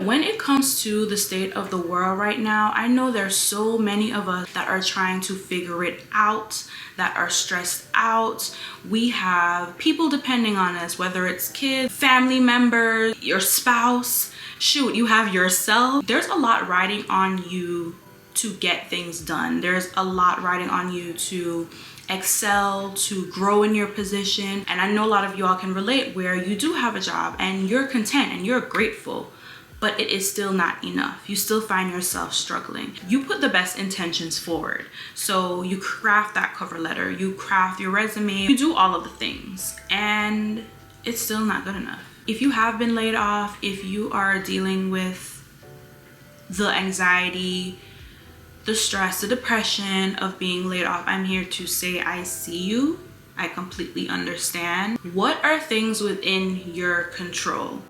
When it comes to the state of the world right now, I know there's so many of us that are trying to figure it out, that are stressed out. We have people depending on us, whether it's kids, family members, your spouse, shoot, you have yourself. There's a lot riding on you to get things done. There's a lot riding on you to excel, to grow in your position. And I know a lot of y'all can relate where you do have a job and you're content and you're grateful, but it is still not enough. You still find yourself struggling. You put the best intentions forward. So you craft that cover letter, you craft your resume, you do all of the things, and it's still not good enough. If you have been laid off, if you are dealing with the anxiety, the stress, the depression of being laid off, I'm here to say I see you. I completely understand. What are things within your control?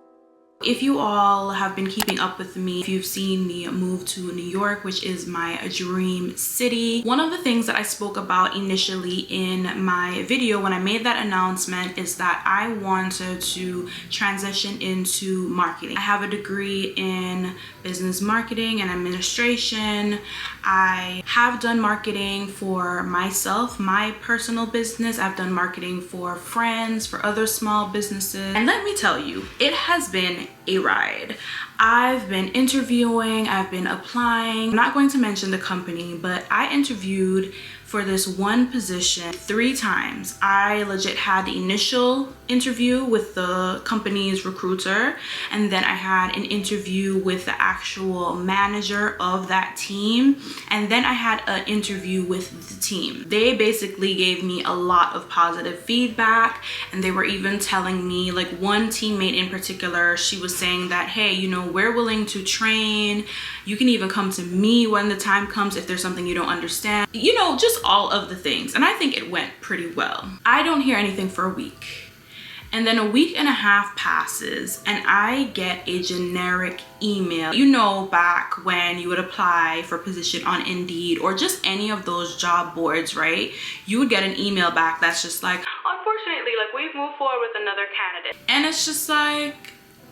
If you all have been keeping up with me, if you've seen me move to New York, which is my dream city, one of the things that I spoke about initially in my video when I made that announcement is that I wanted to transition into marketing. I have a degree in business marketing and administration. I have done marketing for myself, my personal business. I've done marketing for friends, for other small businesses. And let me tell you, it has been a ride. I've been interviewing, I've been applying. I'm not going to mention the company, but I interviewed for this one position 3 times. I legit had the initial interview with the company's recruiter, and then I had an interview with the actual manager of that team, and then I had an interview with the team. They basically gave me a lot of positive feedback, and they were even telling me, like one teammate in particular, she was saying that, hey, you know, we're willing to train. You can even come to me when the time comes if there's something you don't understand. You know, just all of the things. And I think it went pretty well. I don't hear anything for a week. And then a week and a half passes and I get a generic email. You know, back when you would apply for a position on Indeed or just any of those job boards, right? You would get an email back that's just like, unfortunately, like we've moved forward with another candidate. And it's just like,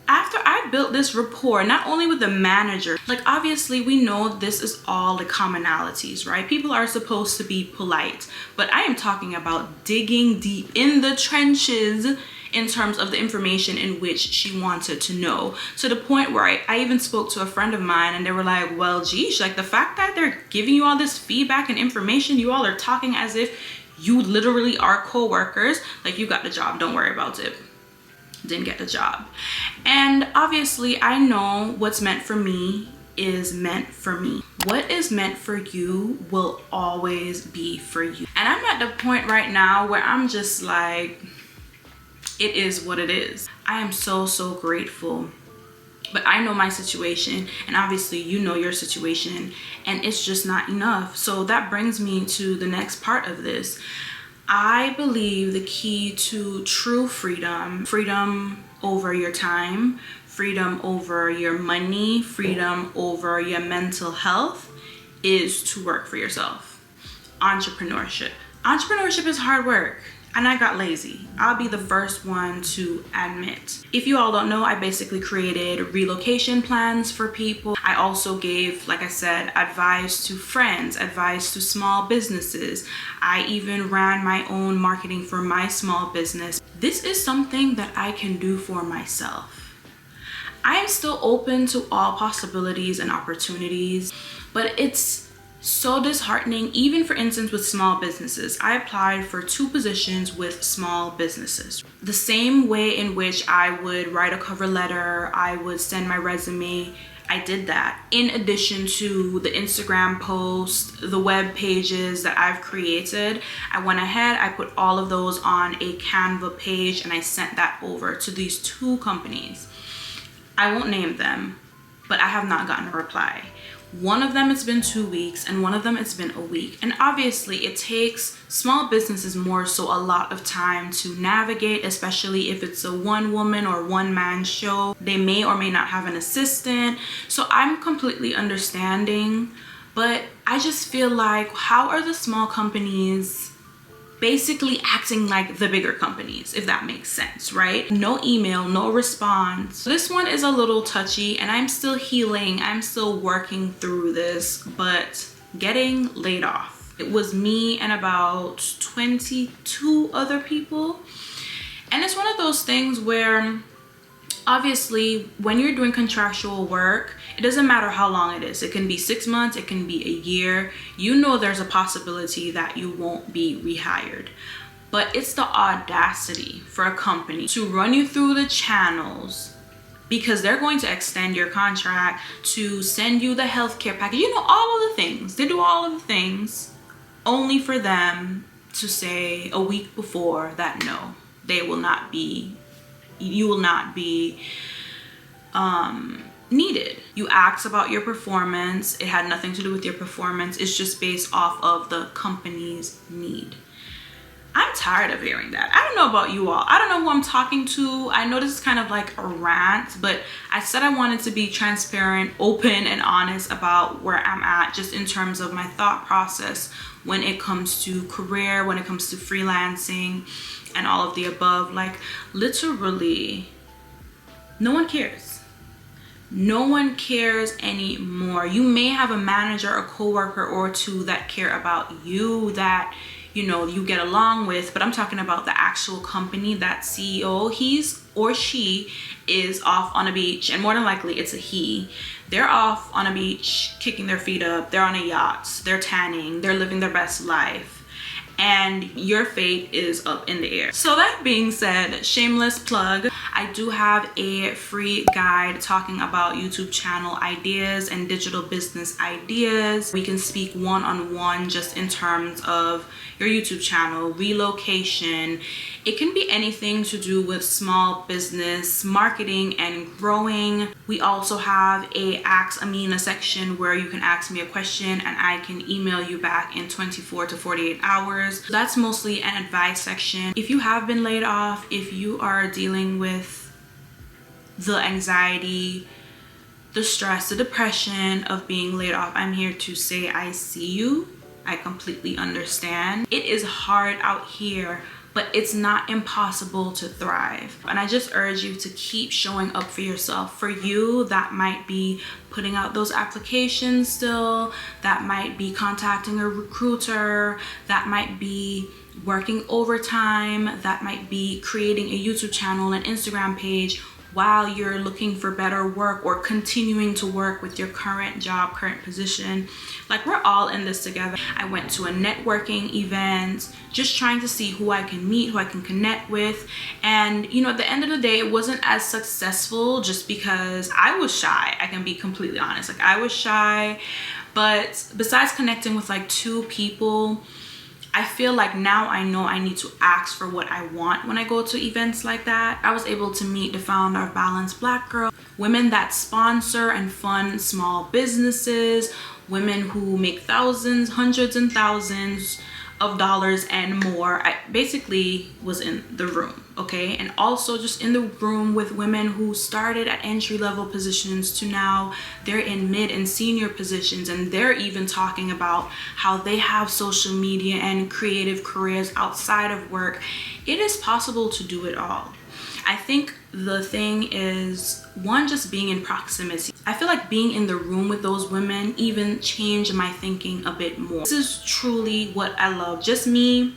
after I built this rapport, not only with the manager, like obviously we know this is all the commonalities, right? People are supposed to be polite, but I am talking about digging deep in the trenches in terms of the information in which she wanted to know, to the point where I even spoke to a friend of mine and they were like, well, geez, like the fact that they're giving you all this feedback and information, you all are talking as if you literally are co-workers, like you got the job, don't worry about it. Didn't get the job. And obviously I know what's meant for me is meant for me. What is meant for you will always be for you. And I'm at the point right now where I'm just like, it is what it is. I am so grateful. But I know my situation, and obviously you know your situation, and it's just not enough. So that brings me to the next part of this. I believe the key to true freedom, freedom over your time, freedom over your money, freedom over your mental health, is to work for yourself. Entrepreneurship. Entrepreneurship is hard work. And I got lazy. I'll be the first one to admit. If you all don't know, I basically created relocation plans for people. I also gave, like I said, advice to friends, advice to small businesses. I even ran my own marketing for my small business. This is something that I can do for myself. I am still open to all possibilities and opportunities, but it's so disheartening. Even for instance with small businesses, I applied for 2 positions with small businesses. The same way in which I would write a cover letter, I would send my resume, I did that. In addition to the Instagram post, the web pages that I've created, I went ahead, I put all of those on a Canva page and I sent that over to these 2 companies. I won't name them, but I have not gotten a reply. One of them it's been 2 weeks and one of them it's been a week. And obviously it takes small businesses more so a lot of time to navigate, especially if it's a one woman or one man show. They may or may not have an assistant. So I'm completely understanding, but I just feel like, how are the small companies basically acting like the bigger companies, if that makes sense, right? No email, no response. This one is a little touchy and I'm still healing. I'm still working through this, but getting laid off. It was me and about 22 other people. And it's one of those things where obviously when you're doing contractual work, it doesn't matter how long it is. It can be 6 months, it can be a year. You know there's a possibility that you won't be rehired. But it's the audacity for a company to run you through the channels because they're going to extend your contract, to send you the healthcare package, you know, all of the things. They do all of the things only for them to say a week before that no, they will not be, you will not be needed. You asked about your performance. It had nothing to do with your performance. It's just based off of the company's need. I'm tired of hearing that. I don't know about you all. I don't know who I'm talking to. I know this is kind of like a rant, but I said I wanted to be transparent, open, and honest about where I'm at, just in terms of my thought process when it comes to career, when it comes to freelancing, and all of the above. Like, literally, no one cares. No one cares anymore. You may have a manager, a coworker or two that care about you, that you know you get along with, but I'm talking about the actual company. That CEO, he's or she is off on a beach, and more than likely it's a he. They're off on a beach kicking their feet up, they're on a yacht, they're tanning, they're living their best life, and your fate is up in the air. So that being said, shameless plug, I do have a free guide talking about YouTube channel ideas and digital business ideas. We can speak one-on-one just in terms of your YouTube channel, relocation. It can be anything to do with small business, marketing, and growing. We also have a Ask Amina section where you can ask me a question and I can email you back in 24 to 48 hours. That's mostly an advice section. If you have been laid off, if you are dealing with the anxiety, the stress, the depression of being laid off, I'm here to say I see you. I completely understand. It is hard out here, but it's not impossible to thrive. And I just urge you to keep showing up for yourself. For you, that might be putting out those applications still, that might be contacting a recruiter, that might be working overtime, that might be creating a YouTube channel and Instagram page while you're looking for better work, or continuing to work with your current job, current position. Like, we're all in this together. I went to a networking event, just trying to see who I can meet, who I can connect with. And you know, at the end of the day, it wasn't as successful just because I was shy. I can be completely honest. Like, I was shy, but besides connecting with like 2 people, I feel like now I know I need to ask for what I want when I go to events like that. I was able to meet the founder of Balanced Black Girl, women that sponsor and fund small businesses, women who make thousands, hundreds and thousands of dollars and more. I basically was in the room, okay? And also just in the room with women who started at entry-level positions to now they're in mid and senior positions, and they're even talking about how they have social media and creative careers outside of work. It is possible to do it all. I think the thing is, one, just being in proximity. I feel like being in the room with those women even changed my thinking a bit more. This is truly what I love. Just me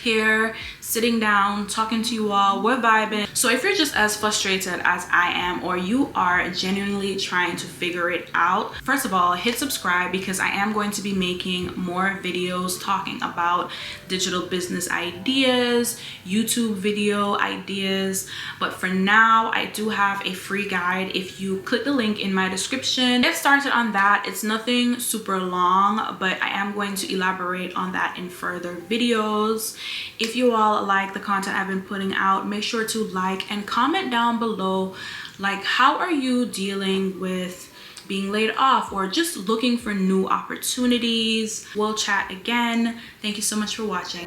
here, sitting down, talking to you all, we're vibing. So if you're just as frustrated as I am, or you are genuinely trying to figure it out, first of all, hit subscribe, because I am going to be making more videos talking about digital business ideas, YouTube video ideas. But for now, I do have a free guide. If you click the link in my description, get started on that. It's nothing super long, but I am going to elaborate on that in further videos. If you all like the content I've been putting out, make sure to like and comment down below, like, how are you dealing with being laid off or just looking for new opportunities? We'll chat again. Thank you so much for watching.